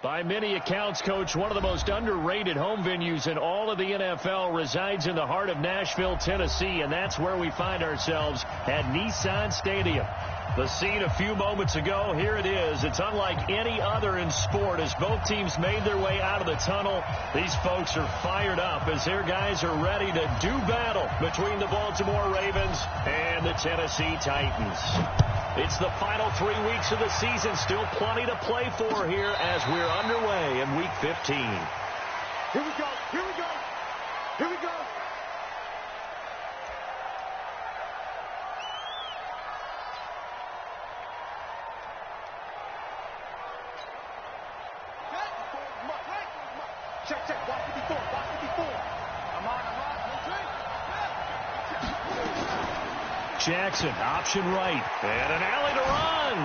By many accounts, Coach, one of the most underrated home venues in all of the NFL resides in the heart of Nashville, Tennessee, and that's where we find ourselves at Nissan Stadium. The scene a few moments ago, here it is. It's unlike any other in sport as both teams made their way out of the tunnel. These folks are fired up as their guys are ready to do battle between the Baltimore Ravens and the Tennessee Titans. It's the final 3 weeks of the season. Still plenty to play for here as we're underway in Week 15. Here we go. Here we go. Here we go. Check. Watch it before. I'm on. Jackson, option right, and an alley to run.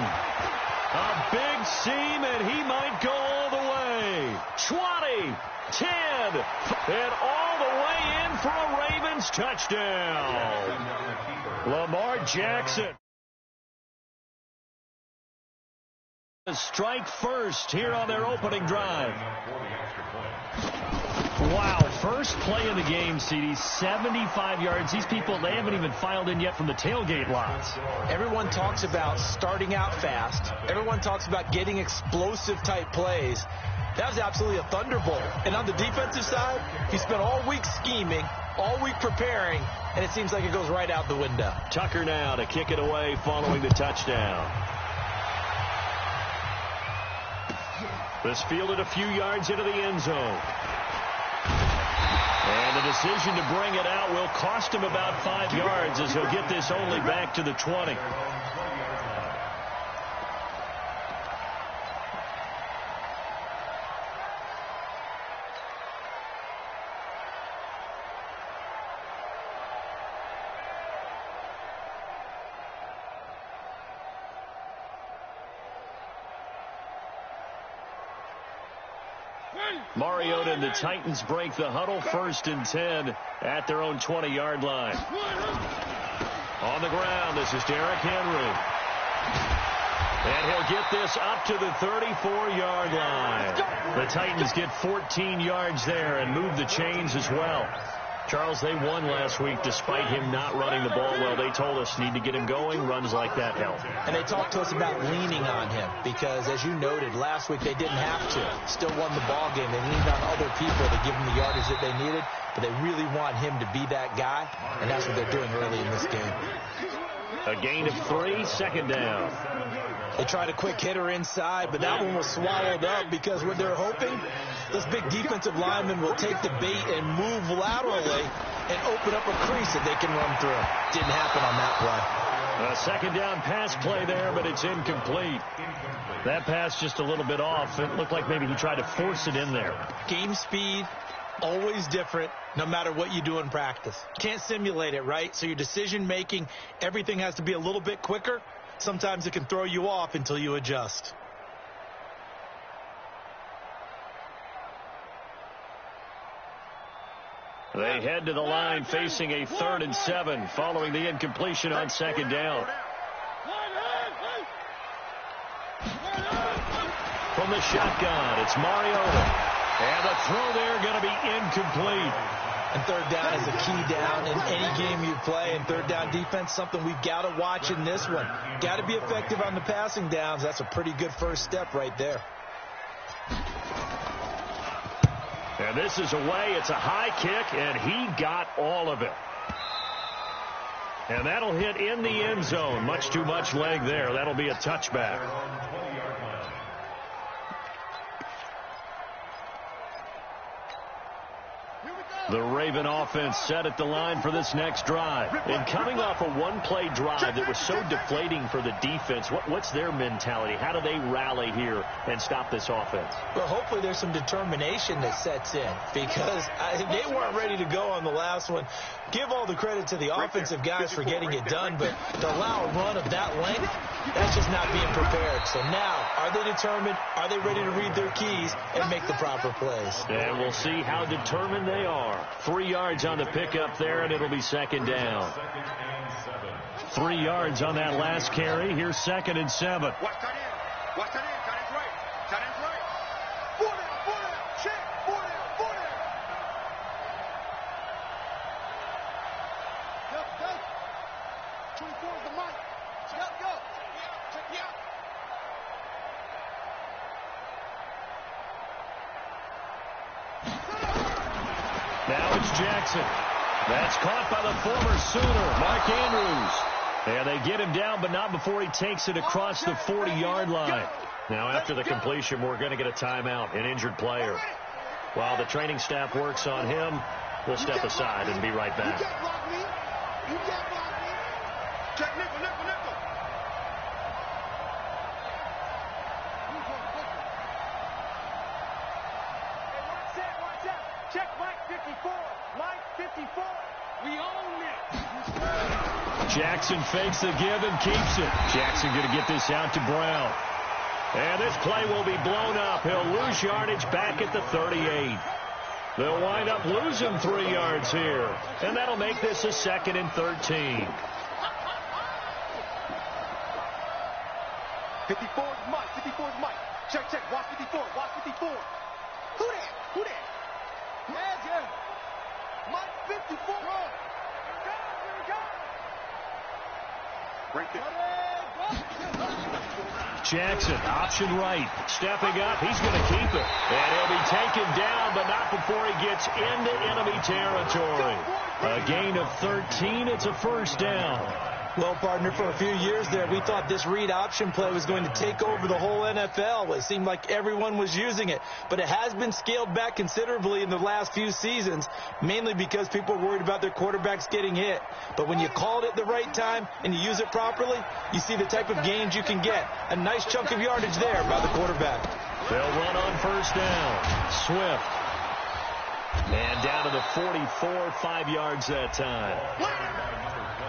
A big seam, and he might go all the way. 20, 10, and all the way in for a Ravens touchdown. Lamar Jackson. Strike first here on their opening drive. Wow, first play of the game, CD, 75 yards. These people, they haven't even filed in yet from the tailgate lots. Everyone talks about starting out fast. Everyone talks about getting explosive-type plays. That was absolutely a thunderbolt. And on the defensive side, he spent all week scheming, all week preparing, and it seems like it goes right out the window. Tucker now to kick it away following the touchdown. This fielded a few yards into the end zone. And the decision to bring it out will cost him about 5 yards as he'll get this only back to the 20. Mariota and the Titans break the huddle, 1st and 10 at their own 20-yard line. On the ground, this is Derrick Henry. And he'll get this up to the 34-yard line. The Titans get 14 yards there and move the chains as well. Charles, they won last week despite him not running the ball well. They told us need to get him going. Runs like that help. And they talked to us about leaning on him because, as you noted, last week they didn't have to. Still won the ball game. They leaned on other people to give them the yardage that they needed, but they really want him to be that guy, and that's what they're doing early in this game. A gain of 3, 2nd down. They tried a quick hitter inside, but that one was swallowed up because what they're hoping, this big defensive lineman will take the bait and move laterally and open up a crease that they can run through. Didn't happen on that play. A 2nd down pass play there, but it's incomplete. That pass just a little bit off. It looked like maybe he tried to force it in there. Game speed, always different, no matter what you do in practice. Can't simulate it, right? So your decision making, everything has to be a little bit quicker. Sometimes it can throw you off until you adjust. They head to the line facing a 3rd and 7 following the incompletion on 2nd down. From the shotgun, it's Mariota. And the throw there going to be incomplete. And 3rd down is a key down in any game you play. And 3rd down defense, something we've got to watch in this one. Got to be effective on the passing downs. That's a pretty good first step right there. And this is away. It's a high kick, and he got all of it. And that'll hit in the end zone. Much too much leg there. That'll be a touchback. The Raven offense set at the line for this next drive. And coming off a one-play drive that was so deflating for the defense, what's their mentality? How do they rally here and stop this offense? Well, hopefully there's some determination that sets in because they weren't ready to go on the last one. Give all the credit to the offensive guys for getting it done, but to allow a run of that length, that's just not being prepared. So now, are they determined? Are they ready to read their keys and make the proper plays? And we'll see how determined they are. 3 yards on the pickup there, and it'll be 2nd down. 3 yards on that last carry. Here's 2nd and 7. Watch that in. Watch that in. That is right. That is right. Check. 4 down. Go. 24 is the mic. Check, go. Check me out. Now it's Jackson. That's caught by the former Sooner, Mark Andrews. And they get him down, but not before he takes it across the 40-yard line. Now, after the completion, we're going to get a timeout, an injured player. While the training staff works on him, we'll step aside and be right back. You can't block me. Check nickel. Watch out. Check Mike 54. We own it. Jackson fakes the give and keeps it. Jackson going to get this out to Brown. And this play will be blown up. He'll lose yardage back at the 38. They'll wind up losing 3 yards here. And that'll make this a 2nd and 13. 54 is Mike. Check. Watch 54. Who that? Yeah. Mike 54. Here we go. Right there. Jackson, option right. Stepping up. He's going to keep it. And he'll be taken down, but not before he gets into enemy territory. A gain of 13. It's a first down. Well, partner, for a few years there, we thought this read option play was going to take over the whole NFL. It seemed like everyone was using it. But it has been scaled back considerably in the last few seasons, mainly because people are worried about their quarterbacks getting hit. But when you call it at the right time and you use it properly, you see the type of gains you can get. A nice chunk of yardage there by the quarterback. They'll run on first down. Swift. And down to the 44, 5 yards that time.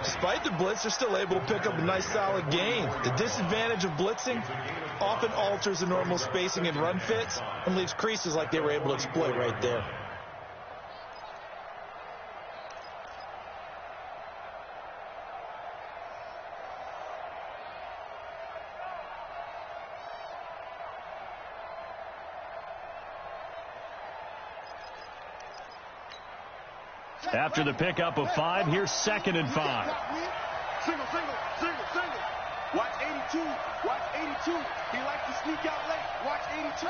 Despite the blitz, they're still able to pick up a nice solid gain. The disadvantage of blitzing often alters the normal spacing and run fits and leaves creases like they were able to exploit right there. After the pickup of 5, here's 2nd and 5. Single. Watch 82. He likes to sneak out late. Watch 82.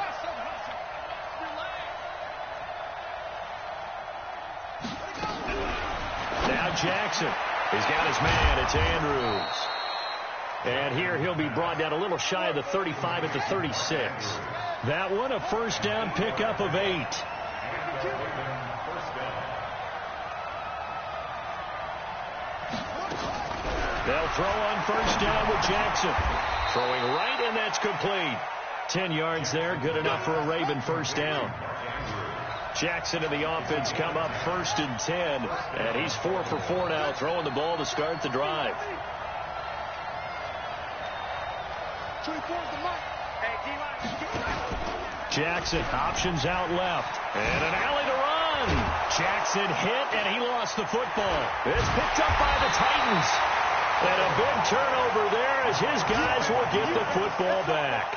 Now Jackson. He's got his man. It's Andrews. And here he'll be brought down a little shy of the 35 at the 36. That one a first down pickup of 8. They'll throw on first down with Jackson. Throwing right, and that's complete. 10 yards there, good enough for a Raven first down. Jackson and the offense come up 1st and 10, and he's 4 for 4 now, throwing the ball to start the drive. 24 is the mic. Jackson options out left, and an alley to run. Jackson hit, and he lost the football. It's picked up by the Titans. And a big turnover there as his guys will get the football back.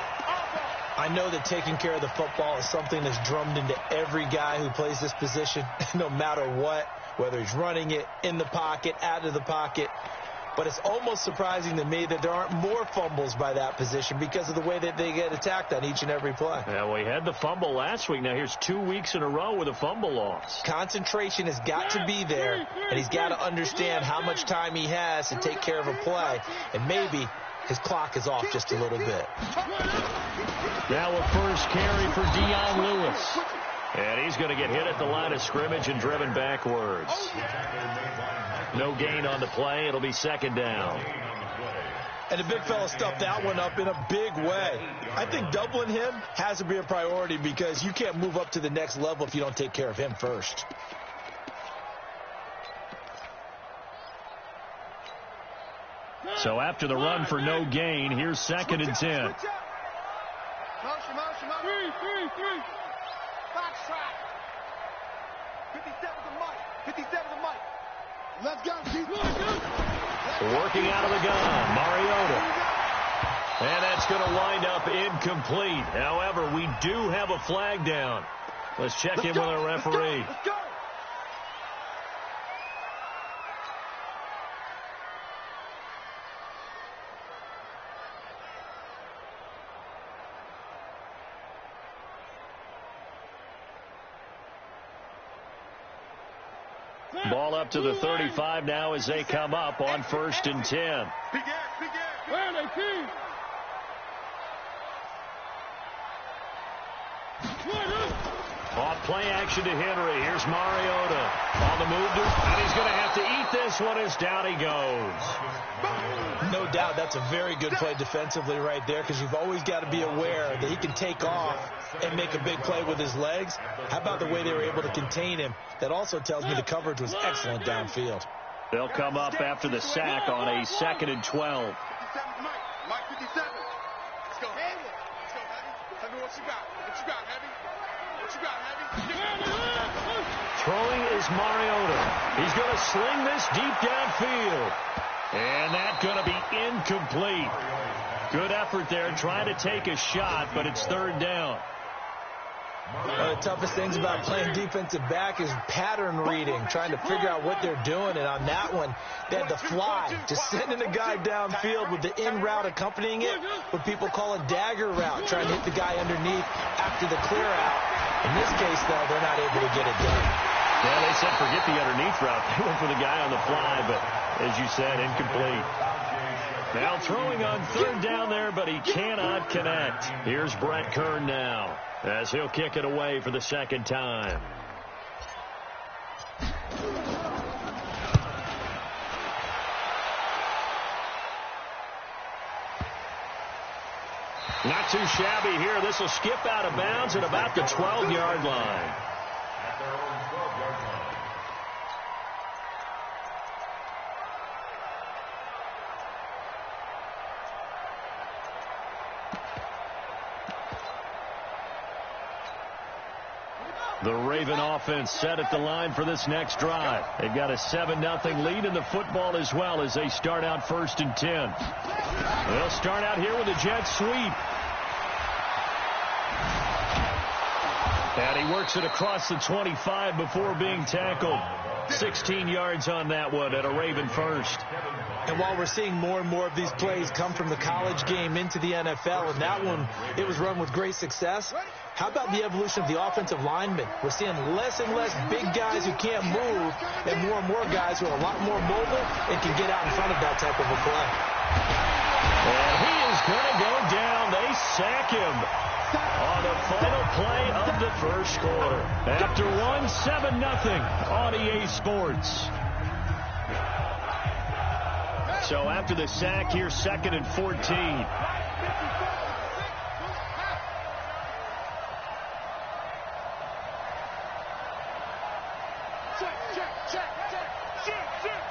I know that taking care of the football is something that's drummed into every guy who plays this position, no matter what, whether he's running it, in the pocket, out of the pocket. But it's almost surprising to me that there aren't more fumbles by that position because of the way that they get attacked on each and every play. Yeah, we had the fumble last week. Now here's 2 weeks in a row with a fumble loss. Concentration has got to be there, and he's got to understand how much time he has to take care of a play, and maybe his clock is off just a little bit. Now a first carry for Dion Lewis. And he's going to get hit at the line of scrimmage and driven backwards. No gain on the play. It'll be 2nd down. And the big fella stuffed that one up in a big way. I think doubling him has to be a priority because you can't move up to the next level if you don't take care of him first. So after the run for no gain, here's 2nd and 10. Motion. 57 to Mike. Let's go. Working out of the gun, Mariota. And that's going to wind up incomplete. However, we do have a flag down. Let's check in with our referee. Let's go. Ball up to the 35 now as they come up on 1st and 10. Where are they, team? Off play action to Henry. Here's Mariota on the move, and he's going to have to eat this one as down he goes. No doubt that's a very good play defensively right there, because you've always got to be aware that he can take off and make a big play with his legs. How about the way they were able to contain him? That also tells me the coverage was excellent downfield. They'll come up after the sack on a 2nd and 12. Mike 57. Let's go, Heavy. Let's go, Heavy. Tell me what you got. What you got, Heavy? What you got, Heavy? Throwing is Mariota. He's going to sling this deep downfield. And that's going to be incomplete. Good effort there trying to take a shot, but it's 3rd down. One of the toughest things about playing defensive back is pattern reading, trying to figure out what they're doing. And on that one, they had to fly, just sending a guy downfield with the in route accompanying it, what people call a dagger route, trying to hit the guy underneath after the clear out. In this case, though, they're not able to get it done. Yeah, they said forget the underneath route. They went for the guy on the fly, but as you said, incomplete. Now throwing on 3rd down there, but he cannot connect. Here's Brett Kern now, as he'll kick it away for the 2nd time. Not too shabby here. This will skip out of bounds at about the 12-yard line. The Raven offense set at the line for this next drive. They've got a 7-0 lead in the football as well as they start out 1st and 10. They'll start out here with a jet sweep. And he works it across the 25 before being tackled. 16 yards on that one at a Raven first. And while we're seeing more and more of these plays come from the college game into the NFL, and that one, it was run with great success, how about the evolution of the offensive linemen? We're seeing less and less big guys who can't move and more guys who are a lot more mobile and can get out in front of that type of a play. And he is going to go down. They sack him on the final play of the 1st quarter. After 7-0 on EA Sports. So after the sack here, 2nd and 14.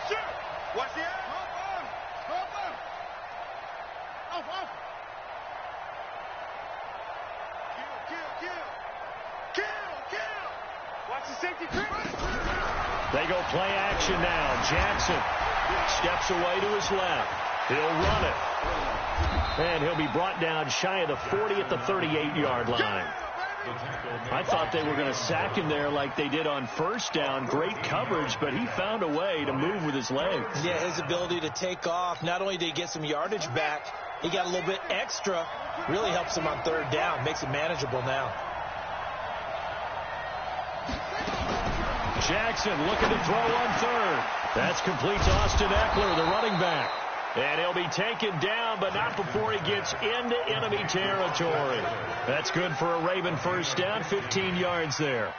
Check. Watch the air. Kill. Watch the safety creep. They go play action now. Jackson steps away to his left. He'll run it. And he'll be brought down shy of the 40 at the 38-yard line. I thought they were going to sack him there like they did on 1st down. Great coverage, but he found a way to move with his legs. Yeah, his ability to take off. Not only did he get some yardage back, he got a little bit extra. Really helps him on 3rd down. Makes it manageable now. Jackson looking to throw on 3rd. That's complete to Austin Eckler, the running back. And he'll be taken down, but not before he gets into enemy territory. That's good for a Raven 1st down, 15 yards there.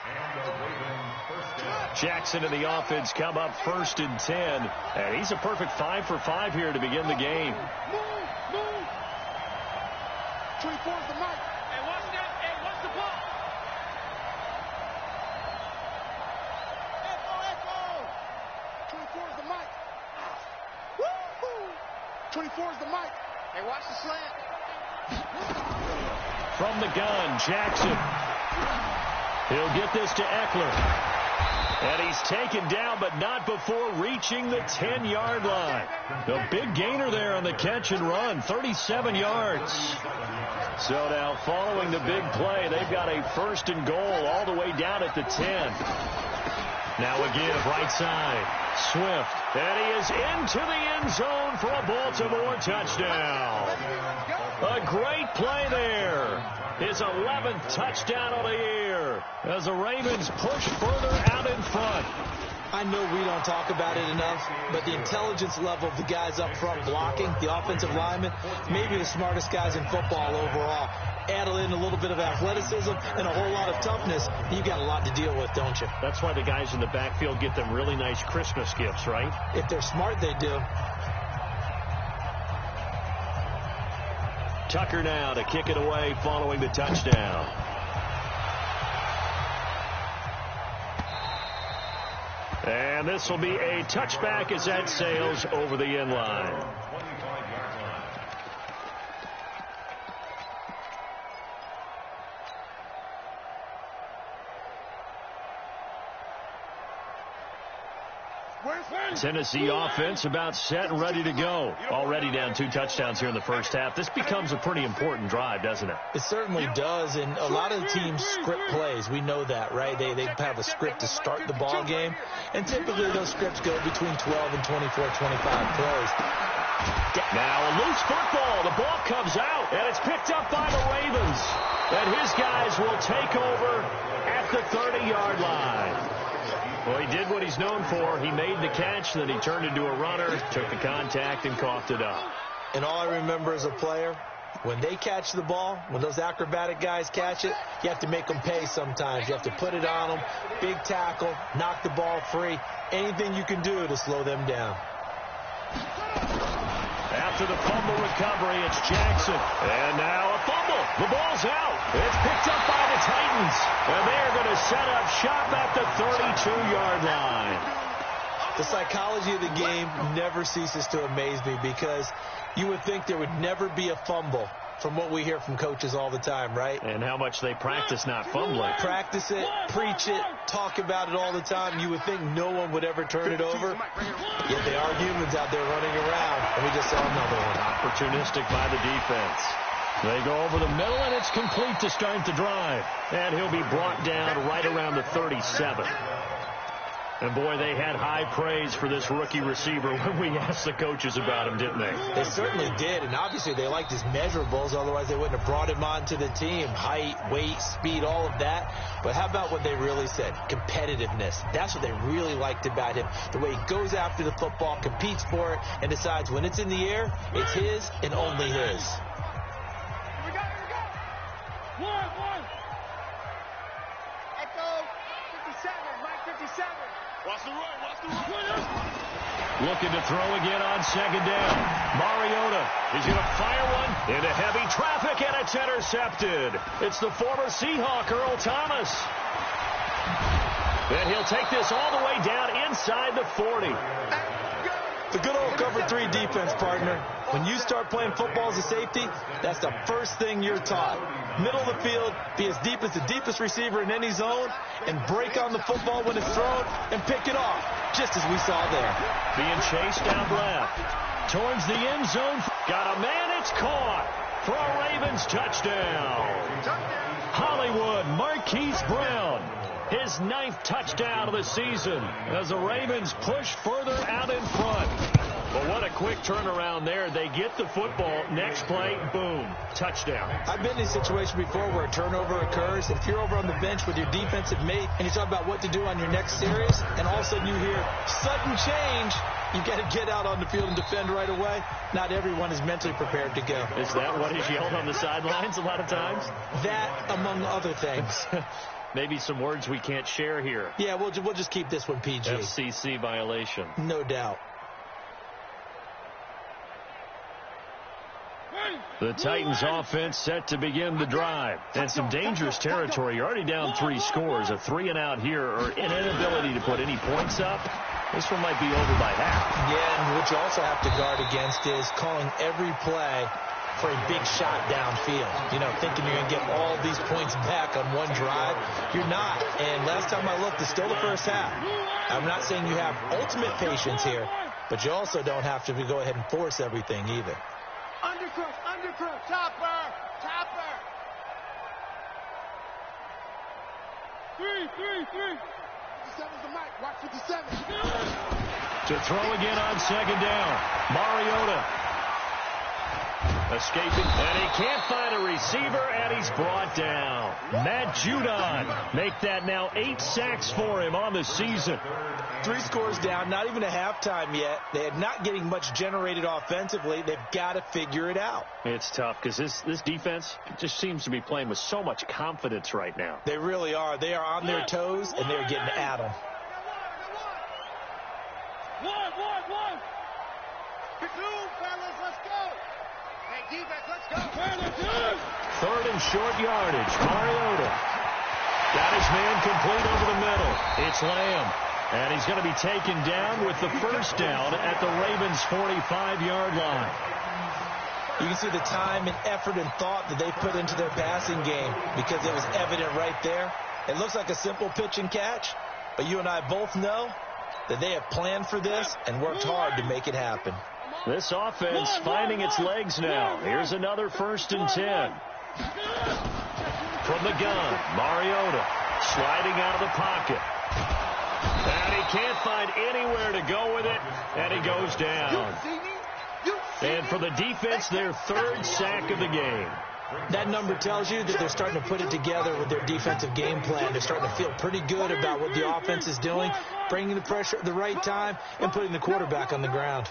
Jackson and the offense come up 1st and 10. And he's a perfect 5 for 5 here to begin the game. Move. 24 is the mic. Hey, watch that. Hey, watch the ball. Echo. 24 is the mic. Woo-hoo. 24 is the mic. Hey, watch the slant. From the gun, Jackson. He'll get this to Eckler. And he's taken down, but not before reaching the 10-yard line. A big gainer there on the catch and run, 37 yards. So now following the big play, they've got a 1st and goal all the way down at the 10. Now again, right side, Swift. And he is into the end zone for a Baltimore touchdown. A great play there. His 11th touchdown of the year as the Ravens push further out in front. I know we don't talk about it enough, but the intelligence level of the guys up front blocking, the offensive linemen, maybe the smartest guys in football overall. Add in a little bit of athleticism and a whole lot of toughness, you got a lot to deal with, don't you? That's why the guys in the backfield get them really nice Christmas gifts, right? If they're smart, they do. Tucker now to kick it away following the touchdown. And this will be a touchback as that sails over the end line. Tennessee offense about set and ready to go. Already down 2 touchdowns here in the first half. This becomes a pretty important drive, doesn't it? It certainly does, and a lot of the teams script plays. We know that, right? They have a script to start the ball game, and typically those scripts go between 12 and 24, 25 plays. Now a loose football. The ball comes out, and it's picked up by the Ravens. And his guys will take over at the 30-yard line. Well, he did what he's known for. He made the catch, then he turned into a runner, took the contact, and coughed it up. And all I remember as a player, when they catch the ball, when those acrobatic guys catch it, you have to make them pay sometimes. You have to put it on them, big tackle, knock the ball free, anything you can do to slow them down. After the fumble recovery, it's Jackson. And now a fumble. The ball's out. It's picked up by the Titans. And they're going to set up shop at the 32-yard line. The psychology of the game never ceases to amaze me because you would think there would never be a fumble from what we hear from coaches all the time, right? And how much they practice not fumbling. Practice it, preach it, talk about it all the time. You would think no one would ever turn it over. Yet they are humans out there running around, and we just saw another one. Opportunistic by the defense. They go over the middle, and it's complete to start the drive. And he'll be brought down right around the 37. And, boy, they had high praise for this rookie receiver when we asked the coaches about him, didn't they? They certainly did, and obviously they liked his measurables. Otherwise, they wouldn't have brought him onto the team. Height, weight, speed, all of that. But how about what they really said? Competitiveness. That's what they really liked about him. The way he goes after the football, competes for it, and decides when it's in the air, it's his and only his. Here we go. One. Echo 57, Mike 57. Watch the run. Looking to throw again on second down. Mariota is going to fire one into heavy traffic, and it's intercepted. It's the former Seahawk, Earl Thomas. And he'll take this all the way down inside the 40. The good old cover 3 defense, partner. When you start playing football as a safety, that's the first thing you're taught. Middle of the field, be as deep as the deepest receiver in any zone, and break on the football when it's thrown and pick it off, just as we saw there. Being chased down left. Towards the end zone. Got a man, it's caught for a Ravens touchdown. Hollywood Marquise Brown. His 9th touchdown of the season as the Ravens push further out in front. But what a quick turnaround there. They get the football. Next play, boom, touchdown. I've been in a situation before where a turnover occurs. If you're over on the bench with your defensive mate and you talk about what to do on your next series, and all of a sudden you hear sudden change, you've got to get out on the field and defend right away. Not everyone is mentally prepared to go. Is that what is yelled on the sidelines a lot of times? That, among other things. Maybe some words we can't share here. Yeah, we'll just keep this one PG. FCC violation. No doubt. The Titans offense set to begin the drive. And some dangerous territory. You're already down 3 scores. A 3 and out here, or an inability to put any points up. This one might be over by half. Yeah, and what you also have to guard against is calling every play for a big shot downfield. You know, thinking you're going to get all these points back on one drive. You're not. And last time I looked, it's still the first half. I'm not saying you have ultimate patience here, but you also don't have to go ahead and force everything either. Undercrook, chopper. 57's the mic. Watch 57. To throw again on second down. Mariota escaping, and he can't find a receiver, and he's brought down. Matt Judon make that now 8 sacks for him on the season. 3 scores down, not even a halftime yet. They're not getting much generated offensively. They've got to figure it out. It's tough because this defense just seems to be playing with so much confidence right now. They really are. They are on their toes, and they're getting at them. One. Big move, fellas. Let's go. Hey, defense, let's go. 3rd and short yardage. Mariota got his man complete over the middle. It's Lamb. And he's going to be taken down with the first down at the Ravens' 45-yard line. You can see the time and effort and thought that they put into their passing game because it was evident right there. It looks like a simple pitch and catch, but you and I both know that they have planned for this and worked hard to make it happen. This offense finding its legs now. Here's another 1st and 10. From the gun, Mariota sliding out of the pocket. And he can't find anywhere to go with it, and he goes down. And for the defense, their 3rd sack of the game. That number tells you that they're starting to put it together with their defensive game plan. They're starting to feel pretty good about what the offense is doing, bringing the pressure at the right time, and putting the quarterback on the ground.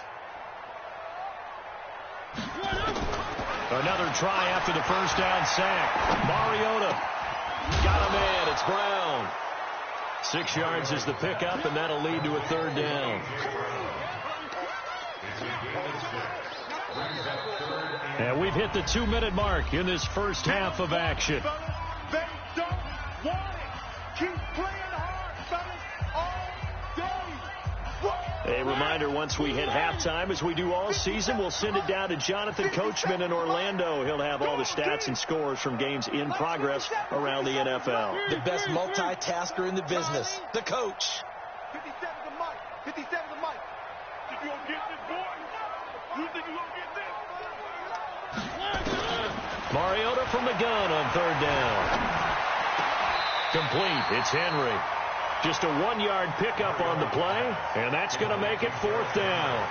Another try after the first down sack. Mariota got him in. It's Brown. 6 yards is the pickup, and that'll lead to a 3rd down. And we've hit the 2-minute mark in this first half of action. They don't want it. Keep playing hard, fellas, all day. A reminder, once we hit halftime, as we do all season, we'll send it down to Jonathan Coachman in Orlando. He'll have all the stats and scores from games in progress around the NFL. The best multitasker in the business, the coach. 57 the mic. 57 the mic. Think you gonna get this, boy? You think you gonna get this? Mariota from the gun on 3rd down. Complete. It's Henry. Just a 1-yard pickup on the play, and that's going to make it 4th down.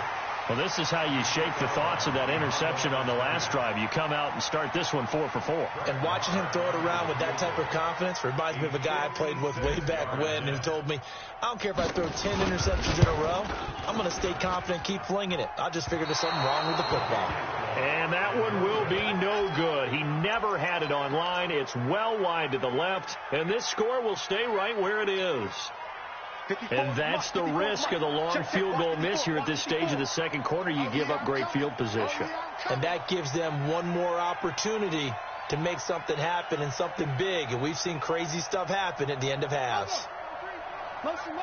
Well, this is how you shake the thoughts of that interception on the last drive. You come out and start this one 4 for 4. And watching him throw it around with that type of confidence reminds me of a guy I played with way back when who told me, I don't care if I throw 10 interceptions in a row. I'm going to stay confident, keep flinging it. I just figured there's something wrong with the football. And that one will be no good. He never had it on line. It's well wide to the left, and this score will stay right where it is. And that's the risk of the long field goal miss here at this stage of the second quarter. You give up great field position. And that gives them one more opportunity to make something happen and something big. And we've seen crazy stuff happen at the end of halves. Motion.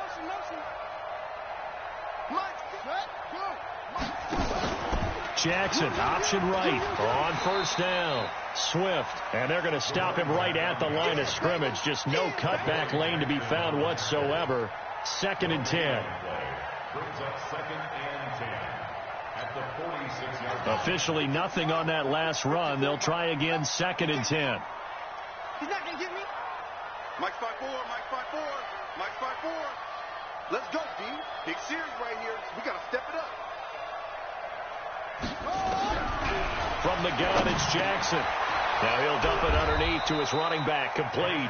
Jackson, option right on 1st down. Swift, and they're going to stop him right at the line of scrimmage. Just no cutback lane to be found whatsoever. 2nd and 10. Officially nothing on that last run. They'll try again 2nd and 10. He's not going to get me. Mike 5-4. Mike 5-4. Let's go, D. Big series right here. We got to step it up. From the gun, it's Jackson. Now he'll dump it underneath to his running back, complete.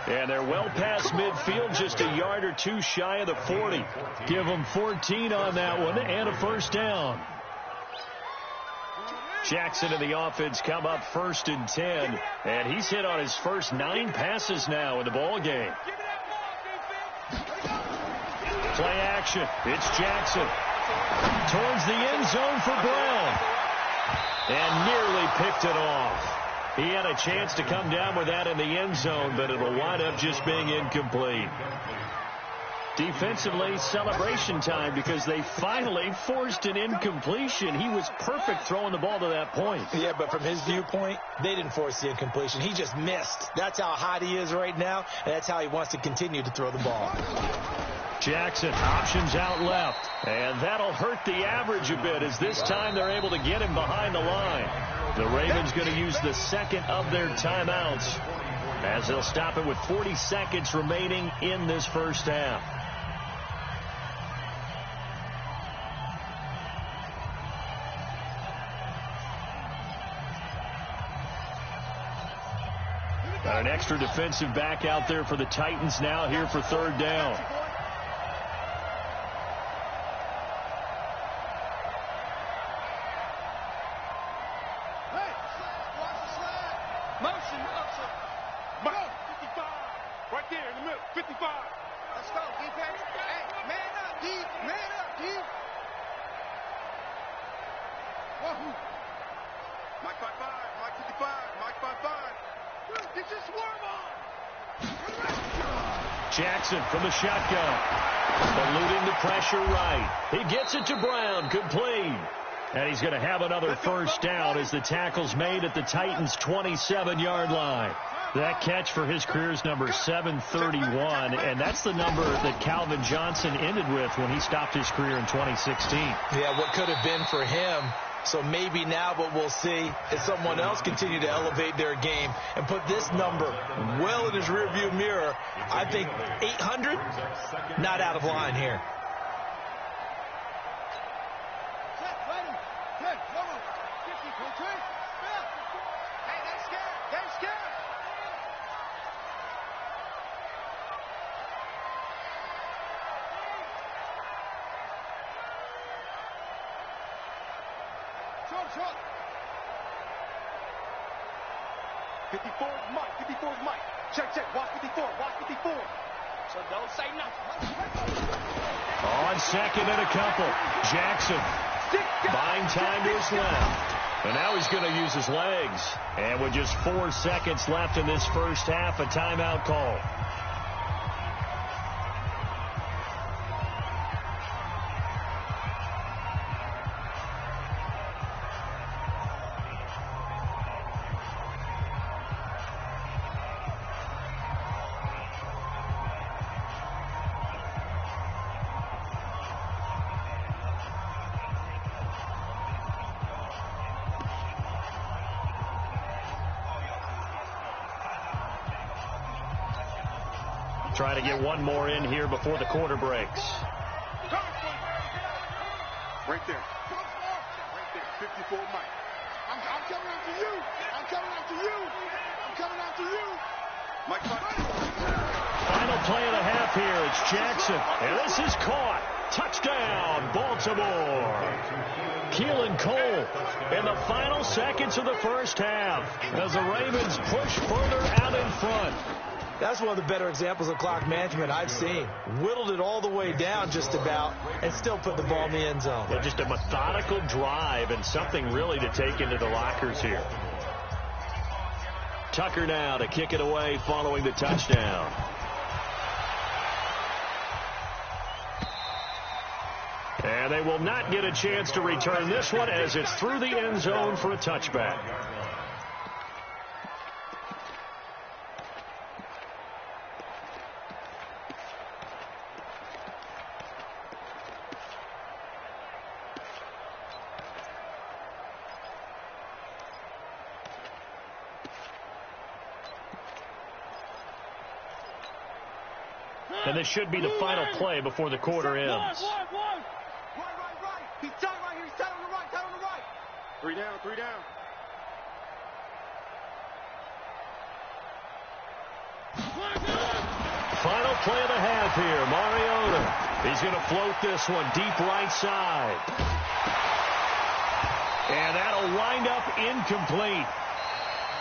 And they're well past midfield, just a yard or 2 shy of the 40. Give them 14 on that one and a 1st down. Jackson and the offense come up 1st and 10. And he's hit on his first 9 passes now in the ball game. Play action. It's Jackson. Towards the end zone for Brown. And nearly picked it off. He had a chance to come down with that in the end zone, but it'll wind up just being incomplete. Defensively, celebration time because they finally forced an incompletion. He was perfect throwing the ball to that point. Yeah, but from his viewpoint, they didn't force the incompletion. He just missed. That's how hot he is right now, and that's how he wants to continue to throw the ball. Jackson options out left, and that'll hurt the average a bit as this time they're able to get him behind the line. The Ravens going to use the second of their timeouts as they'll stop it with 40 seconds remaining in this first half. Got an extra defensive back out there for the Titans now here for third down. Jackson from the shotgun. Eluding the pressure right. He gets it to Brown. Complete. And he's going to have another first down as the tackle's made at the Titans' 27-yard line. That catch for his career's number 731, and that's the number that Calvin Johnson ended with when he stopped his career in 2016. Yeah, what could have been for him. So maybe now what we'll see is someone else continue to elevate their game and put this number well in his rearview mirror. I think 800, not out of line here. Short. 54 is Mike. 54 is Mike. Check. Watch 54. Watch 54. So don't say nothing. On second and a couple. Jackson buying time to his left. And now he's going to use his legs. And with just 4 seconds left in this first half, a timeout call. Trying to get one more in here before the quarter breaks. Right there. 54 Mike. I'm coming after you. I'm coming after you. Mike. Final play of the half here. It's Jackson. And this is caught. Touchdown, Baltimore. Keelan Cole in the final seconds of the first half as the Ravens push further out in front. That's one of the better examples of clock management I've seen. Whittled it all the way down just about and still put the ball in the end zone. Yeah, just a methodical drive and something really to take into the lockers here. Tucker now to kick it away following the touchdown. And they will not get a chance to return this one as it's through the end zone for a touchback. And this should be the final play before the quarter ends. Right. He's tight right here. He's tight on the right. 3 down. Final play of the half here. Mariota. He's going to float this one deep right side. And that'll wind up incomplete.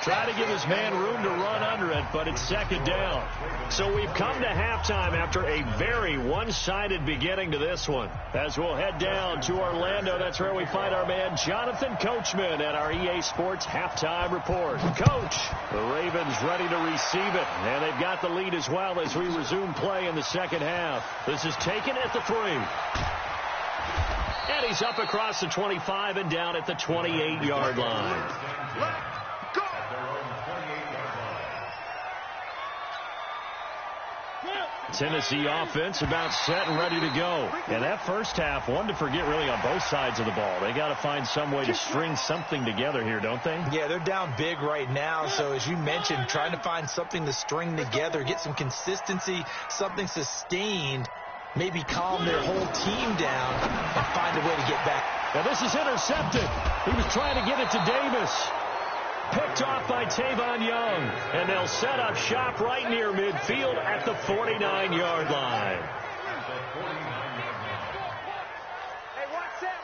Try to give his man room to run under it, but it's second down. So we've come to halftime after a very one-sided beginning to this one. As we'll head down to Orlando, that's where we find our man Jonathan Coachman at our EA Sports Halftime Report. Coach, the Ravens ready to receive it, and they've got the lead as well as we resume play in the second half. This is taken at the 3. And he's up across the 25 and down at the 28-yard line. Tennessee offense about set and ready to go. And that first half, one to forget really on both sides of the ball. They got to find some way to string something together here, don't they? Yeah, they're down big right now. So as you mentioned, trying to find something to string together, get some consistency, something sustained, maybe calm their whole team down and find a way to get back. Now this is intercepted. He was trying to get it to Davis. Picked off by Tavon Young. And they'll set up shop right near midfield at the 49-yard line. Hey, watch that.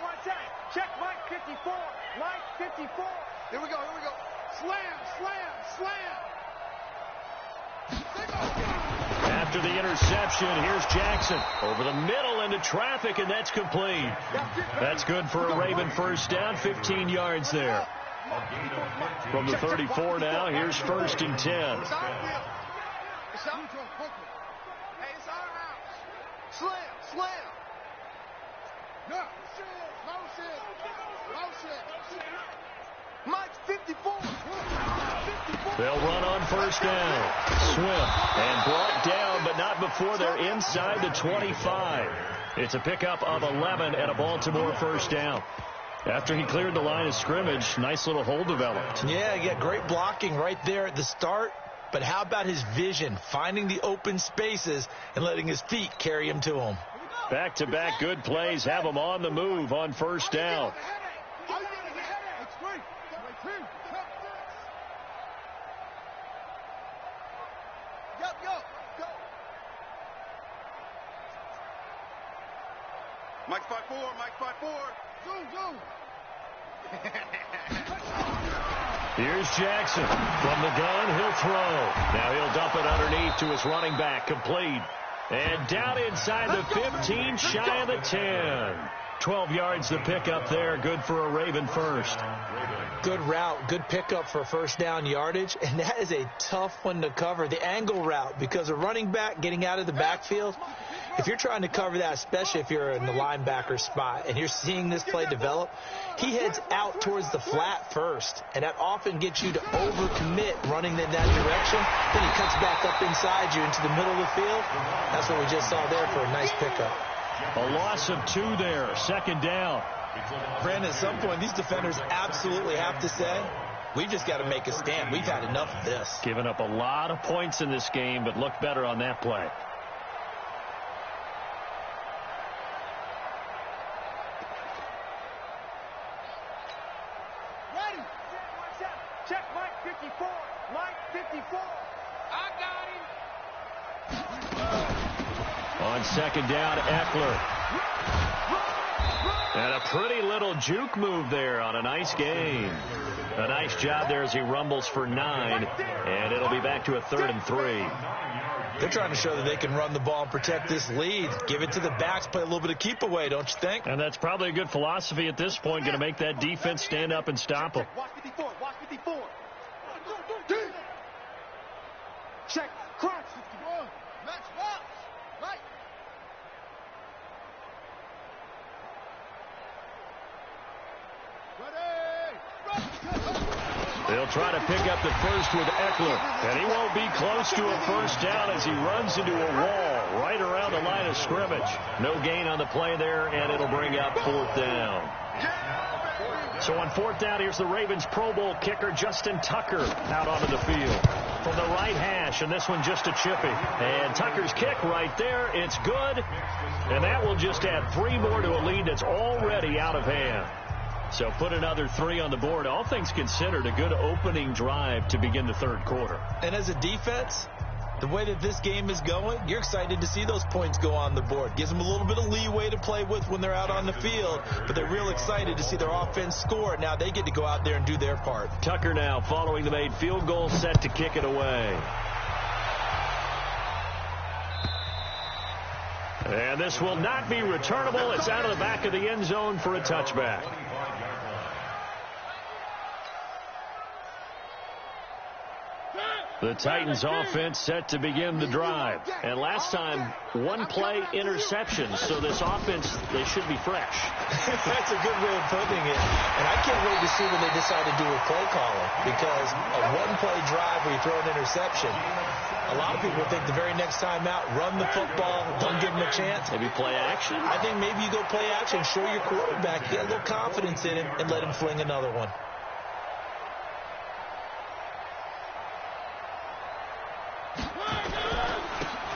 Check Mike 54. Mike 54. Here we go. Slam. After the interception, here's Jackson. Over the middle into traffic, and that's complete. That's good for a Raven first down, 15 yards there. From the 34 now, here's 1st and 10. It's our field. It's our field. Hey, it's our house. Slam. No. Mike 54. They'll run on first down. Swift and brought down, but not before they're inside the 25. It's a pickup of 11 and a Baltimore first down. After he cleared the line of scrimmage, nice little hole developed. Yeah, great blocking right there at the start. But how about his vision, finding the open spaces and letting his feet carry him to him? Back-to-back good plays have him on the move on first down. Mike 5-4. Zoom. Here's Jackson. From the gun, he'll throw. Now he'll dump it underneath to his running back. Complete. And down inside the 15, shy of the 10. 12 yards to pick up there. Good for a Raven first. Good route, good pickup for first down yardage, and that is a tough one to cover, the angle route, because a running back getting out of the backfield, if you're trying to cover that, especially if you're in the linebacker spot and you're seeing this play develop, he heads out towards the flat first, and that often gets you to overcommit running in that direction. Then he cuts back up inside you into the middle of the field. That's what we just saw there for a nice pickup. A loss of 2 there, second down. Brandon, at some point, these defenders absolutely have to say, we've just got to make a stand. We've had enough of this. Given up a lot of points in this game, but looked better on that play. Ready. Check Mike 54. Mike 54. I got him. On second down, Eckler. And a pretty little juke move there on a nice game. A nice job there as he rumbles for 9. And it'll be back to a 3rd and 3. They're trying to show that they can run the ball and protect this lead. Give it to the backs, play a little bit of keep away, don't you think? And that's probably a good philosophy at this point, going to make that defense stand up and stop them. Watch 54. Watch 54. Check. Crunch 51. Max box. Right. They'll try to pick up the first with Eckler, and he won't be close to a first down as he runs into a wall right around the line of scrimmage. No gain on the play there, and it'll bring up 4th down. So on 4th down, here's the Ravens Pro Bowl kicker Justin Tucker out onto the field from the right hash, and this one just a chippy. And Tucker's kick right there, it's good, and that will just add 3 more to a lead that's already out of hand. So put another 3 on the board. All things considered, a good opening drive to begin the 3rd quarter. And as a defense, The way that this game is going, you're excited to see those points go on the board. Gives them a little bit of leeway to play with when they're out on the field, but they're real excited to see their offense score. Now they get to go out there and do their part. Tucker now following the made field goal, set to kick it away. And this will not be returnable. It's out of the back of the end zone for a touchback. The Titans offense set to begin the drive. And last time, one-play interception. So this offense, they should be fresh. That's a good way of putting it. And I can't wait to see when they decide to do a play calling. Because a one-play drive where you throw an interception, a lot of people think the very next time out, run the football, don't give them a chance. Maybe play action? I think maybe you go play action, show your quarterback, get a little confidence in him, and let him fling another one.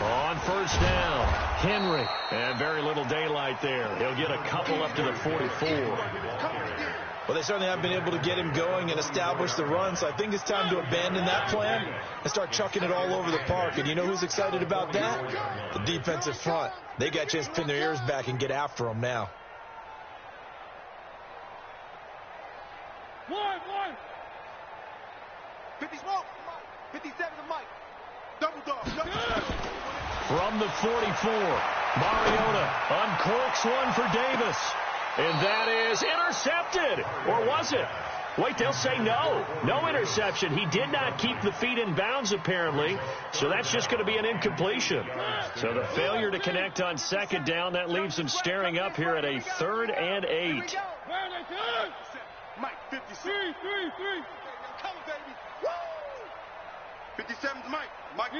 On first down, Henry. And very little daylight there. He'll get a couple up to the 44. Well, they certainly haven't been able to get him going and establish the run, so I think it's time to abandon that plan and start chucking it all over the park. And you know who's excited about that? The defensive front. They got a chance to pin their ears back and get after him now. 50 smoke. 57 to Mike. Double dog. From the 44, Mariota uncorks one for Davis. And that is intercepted. Or was it? Wait, they'll say no. No interception. He did not keep the feet in bounds, apparently. So that's just going to be an incompletion. So the failure to connect on second down, that leaves them staring up here at a 3rd and 8. Mike, 53. Come, baby. Woo! 57's Mike. Mike.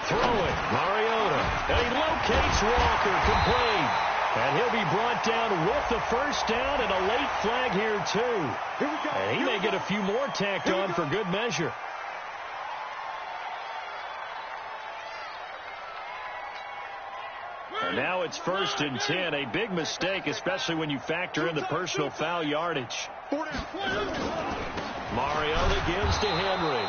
Throwing, Mariota. And he locates Walker, complete. And he'll be brought down with the first down and a late flag here, too. Here we go. And he may get a few more tacked on for good measure. And now it's 1st and 10. A big mistake, especially when you factor in the personal foul yardage. Mariota gives to Henry.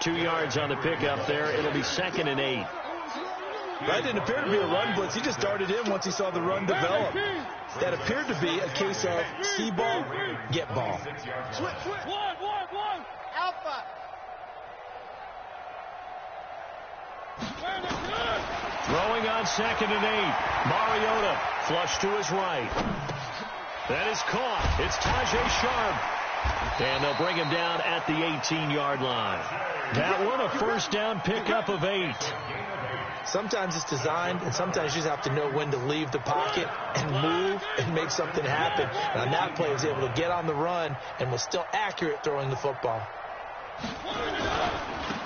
2 yards on the pickup there. It'll be 2nd and 8. That didn't appear to be a run blitz. He just started in once he saw the run develop. That appeared to be a case of see ball, get ball. One. Alpha. Throwing on 2nd and 8. Mariota flush to his right. That is caught. It's Tajay Sharp. And they'll bring him down at the 18-yard line. That one a first down pickup of 8. Sometimes it's designed, and sometimes you just have to know when to leave the pocket and move and make something happen. And on that play, he was able to get on the run and was still accurate throwing the football.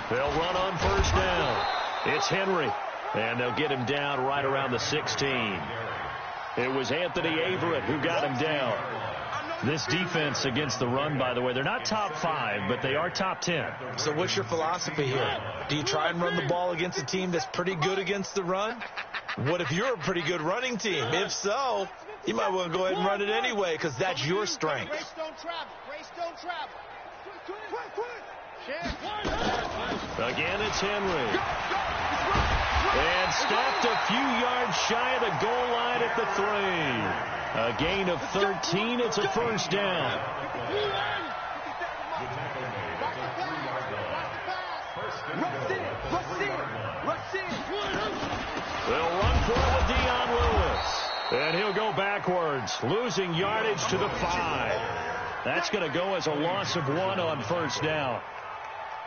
They'll run on first down. It's Henry, and they'll get him down right around the 16. It was Anthony Averett who got him down. This defense against the run, by the way, they're not top 5, but they are top 10. So what's your philosophy here? Do you try and run the ball against a team that's pretty good against the run? What if you're a pretty good running team? If so, you might want to go ahead and run it anyway because that's your strength. Race don't travel. Again, it's Henry. And stopped a few yards shy of the goal line at the 3. A gain of 13. It's a first down. They'll run for it with Dion Lewis. And he'll go backwards, losing yardage to the 5. That's going to go as a loss of 1 on first down.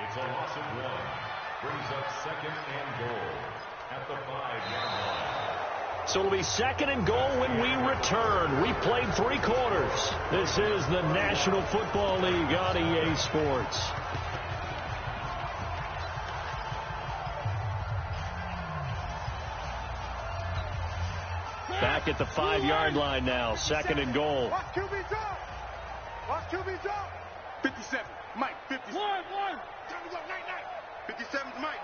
It's a loss of 1. Brings up 2nd and goal at the 5-yard line. So it'll be 2nd and goal when we return. We played 3 quarters. This is the National Football League on EA Sports. Back at the 5-yard line now. 2nd and goal. Watch QB drop. 57. Mike, 57. One. 57's Mike.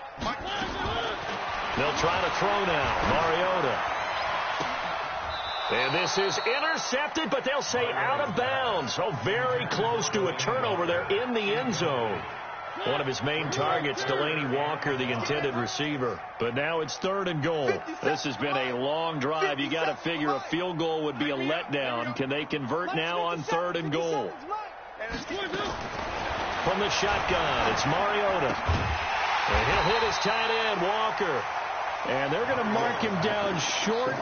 They'll try to throw now. Mariota. And this is intercepted, but they'll say out of bounds. So very close to a turnover there in the end zone. One of his main targets, Delaney Walker, the intended receiver. But now it's 3rd and goal. This has been a long drive. You got to figure a field goal would be a letdown. Can they convert now on 3rd and goal? From the shotgun, it's Mariota. And he'll hit his tight end, Walker. And they're going to mark him down short,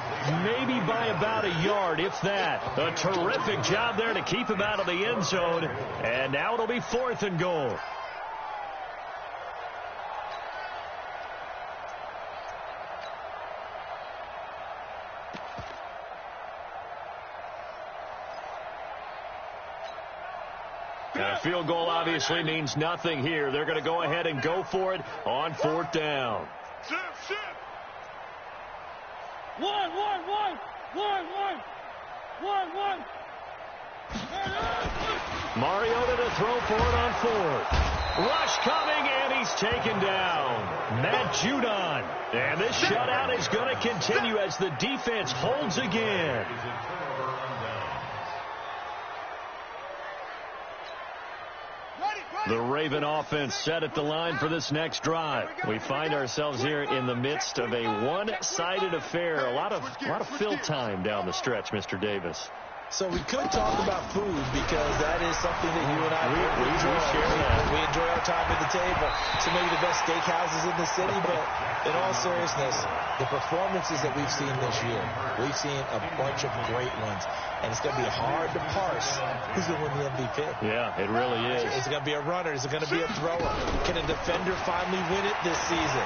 maybe by about a yard, if that. A terrific job there to keep him out of the end zone. And now it'll be 4th and goal. Now, a field goal obviously means nothing here. They're going to go ahead and go for it on 4th down. One. Mariota to throw for it on 4th. Rush coming, and he's taken down. Matt Judon. And this shutout is going to continue as the defense holds again. The Raven offense set at the line for this next drive. We find ourselves here in the midst of a one-sided affair. A lot of fill time down the stretch, Mr. Davis. So we could talk about food because that is something that you and I enjoy. We enjoy our time at the table. So maybe the best steakhouses in the city, but in all seriousness, the performances that we've seen this year, we've seen a bunch of great ones. And it's going to be hard to parse who's going to win the MVP. Yeah, it really is. Is it going to be a runner? Is it going to be a thrower? Can a defender finally win it this season?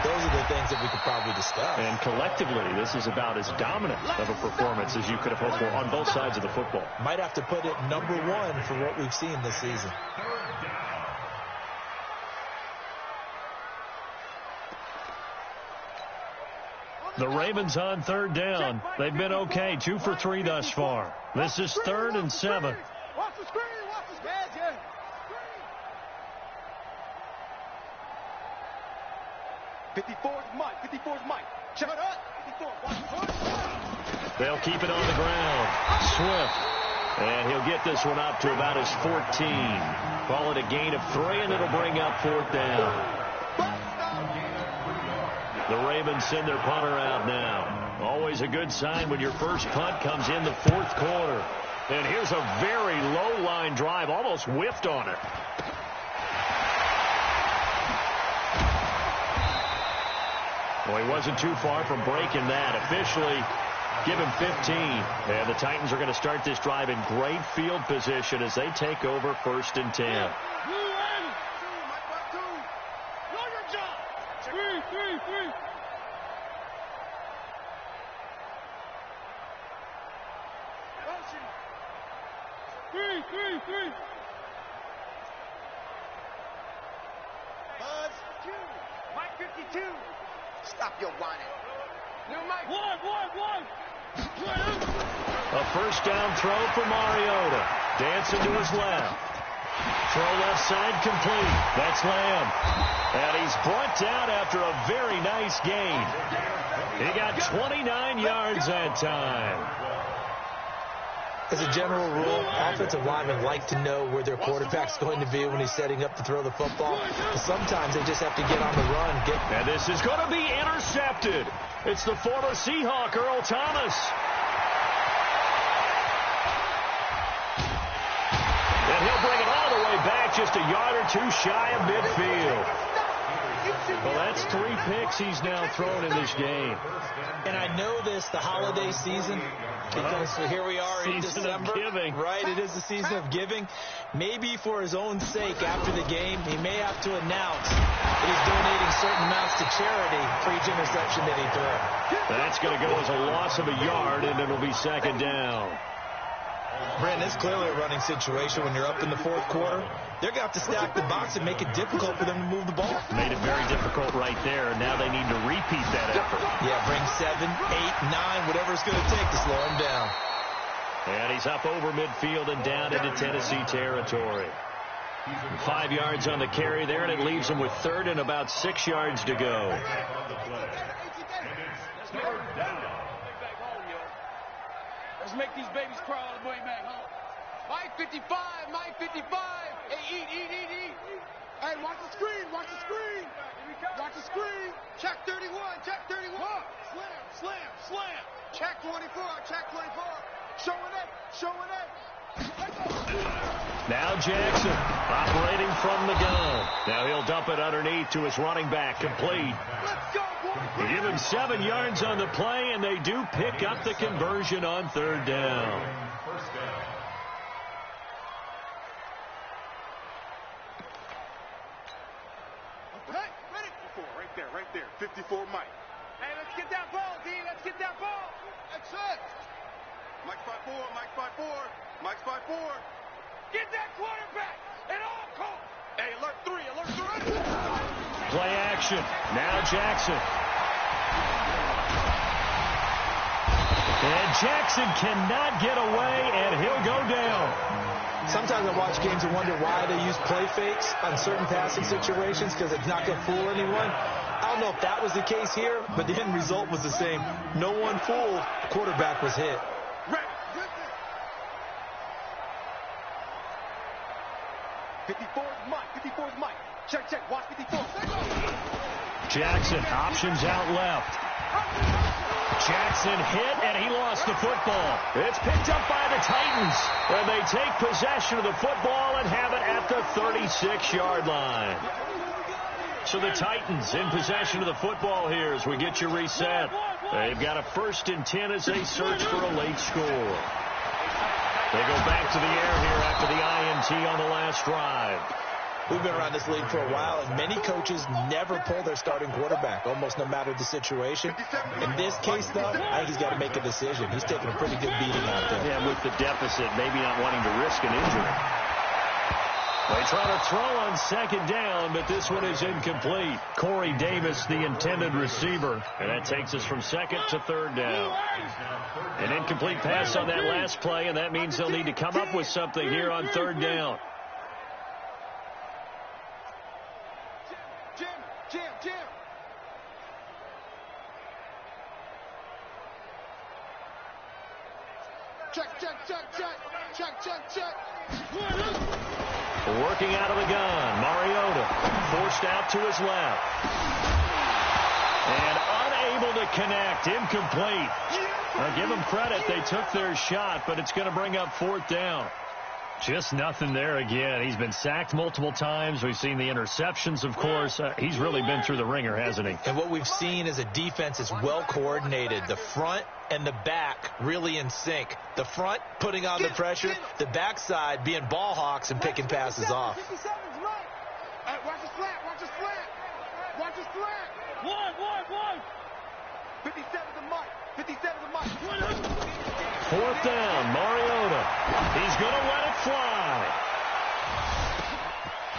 Those are the things that we could probably discuss. And collectively, this is about as dominant of a performance as you could have hoped for on both sides of the football. Might have to put it #1 for what we've seen this season. The Ravens on 3rd down. They've been okay, 2 for 3 thus far. This is 3rd and 7. Watch the screen. Yeah. 54's Mike. Check it out. 54. Watch the foot. They'll keep it on the ground. Swift. And he'll get this one up to about his 14. Call it a gain of 3, and it'll bring up 4th down. The Ravens send their punter out now. Always a good sign when your first punt comes in the 4th quarter. And here's a very low line drive, almost whiffed on it. Well, he wasn't too far from breaking that. Officially, give him 15. And the Titans are going to start this drive in great field position as they take over 1st and 10. Three. Buzz. 2. Mike 52. Stop your whining. New Mike. One. A 1st down throw for Mariota. Dancing to his left. Throw left side complete. That's Lamb. And he's brought down after a very nice gain. He got 29 yards that time. As a general rule, offensive linemen like to know where their quarterback's going to be when he's setting up to throw the football. But sometimes they just have to get on the run. And this is going to be intercepted. It's the former Seahawk, Earl Thomas. And he'll bring it all the way back, just a yard or 2 shy of midfield. Well, that's 3 picks he's now thrown in this game. And I know this, the holiday season, because here we are in December. Season of giving. Right, it is the season of giving. Maybe for his own sake after the game, he may have to announce that he's donating certain amounts to charity for each interception that he threw. That's going to go as a loss of a yard, and it'll be 2nd down. Brandon, it's clearly a running situation when you're up in the 4th quarter. They're going to have to stack the box and make it difficult for them to move the ball. Made it very difficult right there, and now they need to repeat that effort. Yeah, bring 7, 8, 9, whatever it's going to take to slow him down. And he's up over midfield and down into Tennessee territory. 5 yards on the carry there, and it leaves him with 3rd and about 6 yards to go. Let's make these babies cry all the way back home. Mike 55. Hey, eat. Hey, watch Watch the screen. Watch the screen. Check 31. Check 31. Slam, slam, slam. Check 24. Check 24. Showing it. Showing it. Now Jackson operating from the gun. Now he'll dump it underneath to his running back. Complete. Let's go, boys. They give him 7 yards on the play, and they do pick up the conversion on third down. First down. Hey, ready? 54, right there. 54, Mike. Hey, let's get that ball, D. Let's get that ball. That's it. Mike 5-4, Mike 5-4, Mike 5-4. Get that quarterback at all costs. Hey, alert 3, alert 3. Play action. Now Jackson. And Jackson cannot get away, and he'll go down. Sometimes I watch games and wonder why they use play fakes on certain passing situations, because it's not going to fool anyone. I don't know if that was the case here, but the end result was the same. No one fooled. The quarterback was hit. Ready. 54 is Mike. 54 is Mike. Check, check. Watch 54. Jackson options out left. Jackson hit, and he lost the football. It's picked up by the Titans, and they take possession of the football and have it at the 36-yard line. So the Titans in possession of the football here as we get you reset. They've got a 1st and 10 as they search for a late score. They go back to the air here after the INT on the last drive. We've been around this league for a while, and many coaches never pull their starting quarterback, almost no matter the situation. In this case, though, I think he's got to make a decision. He's taking a pretty good beating out there. Yeah, with the deficit, maybe not wanting to risk an injury. They try to throw on 2nd down, but this one is incomplete. Corey Davis, the intended receiver, and that takes us from 2nd to 3rd down. An incomplete pass on that last play, and that means they'll need to come up with something here on 3rd down. Jim. Check. Working out of the gun, Mariota forced out to his left. And unable to connect, incomplete. I'll give them credit, they took their shot, but it's going to bring up 4th down. Just nothing there again. He's been sacked multiple times. We've seen the interceptions, of course. He's really been through the ringer, hasn't he? And what we've seen is a defense is well coordinated. The front and the back really in sync. The front putting on the pressure, the backside being ball hawks and picking passes off. 57's right. Hey, watch the slant. Watch the slant. One. 57's a Mike. 57's a Mike. 4th down, Mariota. He's going to let it fly.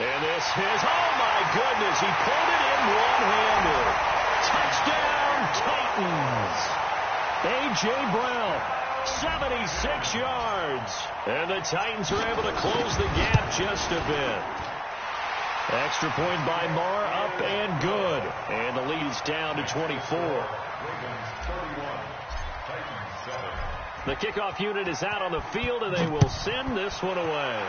And this is, oh my goodness, he pulled it in one-handed. Touchdown, Titans. A.J. Brown, 76 yards. And the Titans are able to close the gap just a bit. Extra point by Marr, up and good. And the lead is down to 24. The kickoff unit is out on the field, and they will send this one away.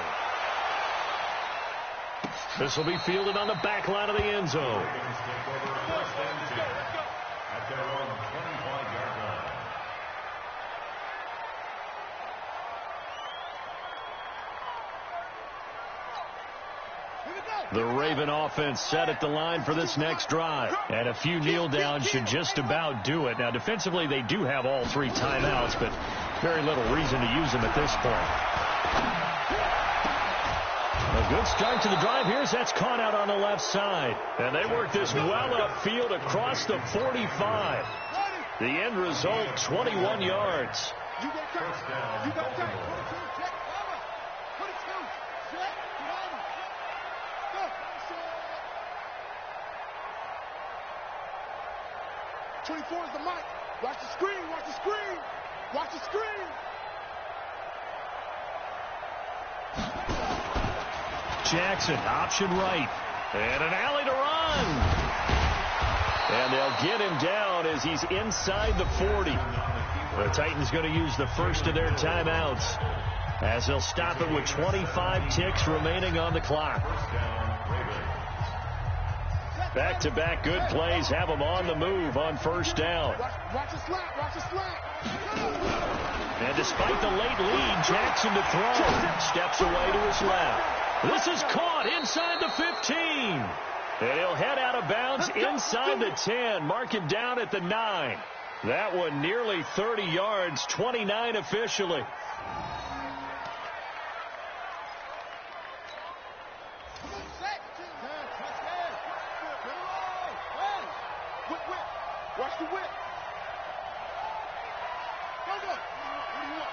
This will be fielded on the back line of the end zone. The Raven offense set at the line for this next drive. And a few kneel downs should just about do it. Now, defensively, they do have all 3 timeouts, but very little reason to use them at this point. A good start to the drive here as that's caught out on the left side. And they work this well upfield across the 45. The end result, 21 yards. You got time. You got time. 24 is the mic. Watch the screen. Watch the screen. Jackson, option right. And an alley to run. And they'll get him down as he's inside the 40. The Titans going to use the first of their timeouts as they'll stop it with 25 ticks remaining on the clock. Back-to-back good plays have them on the move on first down. Watch the slap. Watch the slap. And despite the late lead, Jackson to throw. Steps away to his left. This is caught inside the 15. And he'll head out of bounds inside the 10. Mark it down at the 9. That one nearly 30 yards, 29 officially. Watch the whip. Go. What do you want?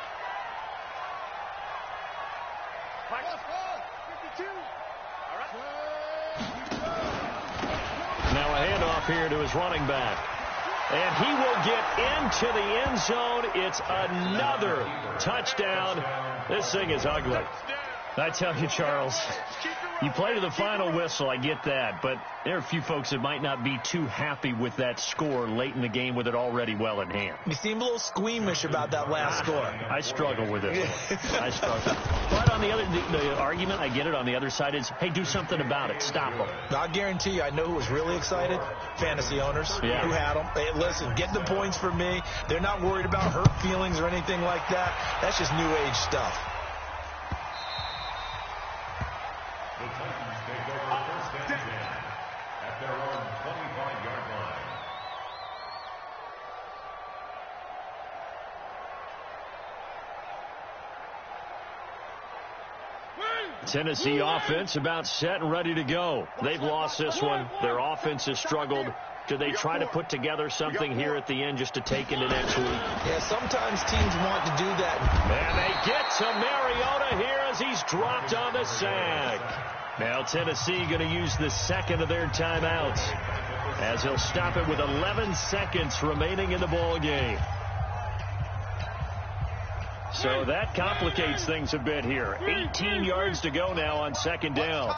Mike, 52. All right. Now a handoff here to his running back. And he will get into the end zone. It's another touchdown. This thing is ugly. I tell you, Charles, you play to the final whistle, I get that, but there are a few folks that might not be too happy with that score late in the game with it already well in hand. You seem a little squeamish about that last score. I struggle with it. I struggle. But on the other, the argument, I get it, on the other side is, hey, do something about it. Stop them. I guarantee you, I know who was really excited. Fantasy owners who had them. Hey, listen, get the points for me. They're not worried about hurt feelings or anything like that. That's just new age stuff. The Titans take over first and 10 at their own 25-yard line. Tennessee offense about set and ready to go. They've lost this one. Their offense has struggled. Do they try to put together something here at the end just to take into next week? Yeah, sometimes teams want to do that. And they get to Mariota here as he's dropped on the sack. Now Tennessee going to use the second of their timeouts as he'll stop it with 11 seconds remaining in the ball game. So that complicates things a bit here. 18 yards to go now on second down.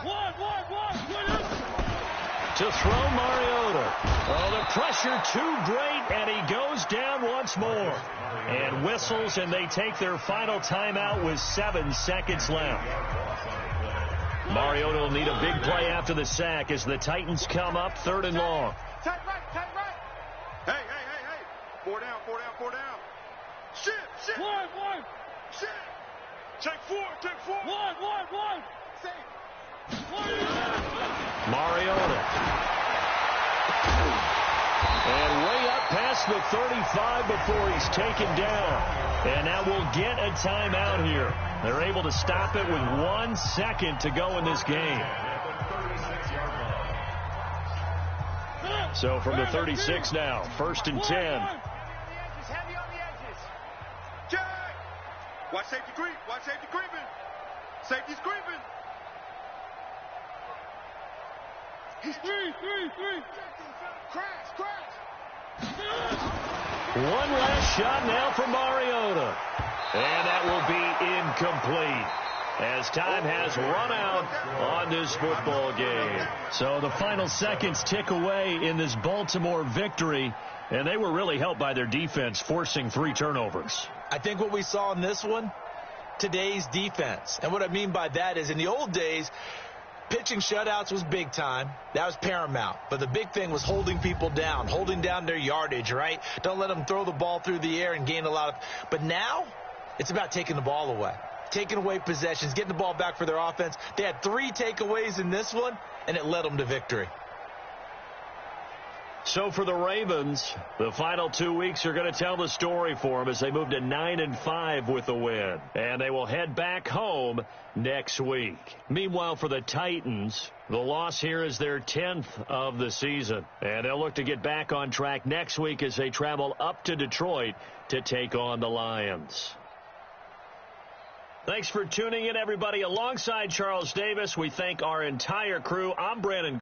To throw Mariota. Oh, the pressure too great, and he goes down once more. And whistles, and they take their final timeout with 7 seconds left. Mariota will need a big play after the sack as the Titans come up 3rd and long. Tight right. Hey. 4 down. Shit. One. Shit. Take four. One. Safe. Mariota. And way up past the 35 before he's taken down. And now we'll get a timeout here. They're able to stop it with 1 second to go in this game. So from the 36 now, 1st and 10. Heavy on the edges. Jack. Watch safety creeping. Safety's creeping. He's three. Crash. One last shot now for Mariota. And that will be incomplete as time has run out on this football game. So the final seconds tick away in this Baltimore victory, and they were really helped by their defense forcing 3 turnovers. I think what we saw in this one, today's defense. And what I mean by that is in the old days, pitching shutouts was big time. That was paramount. But the big thing was holding people down, holding down their yardage, right? Don't let them throw the ball through the air and gain a lot of... But now, it's about taking the ball away, taking away possessions, getting the ball back for their offense. They had 3 takeaways in this one, and it led them to victory. So for the Ravens, the final 2 weeks are going to tell the story for them as they move to 9-5 with the win. And they will head back home next week. Meanwhile, for the Titans, the loss here is their 10th of the season. And they'll look to get back on track next week as they travel up to Detroit to take on the Lions. Thanks for tuning in, everybody. Alongside Charles Davis, we thank our entire crew. I'm Brandon.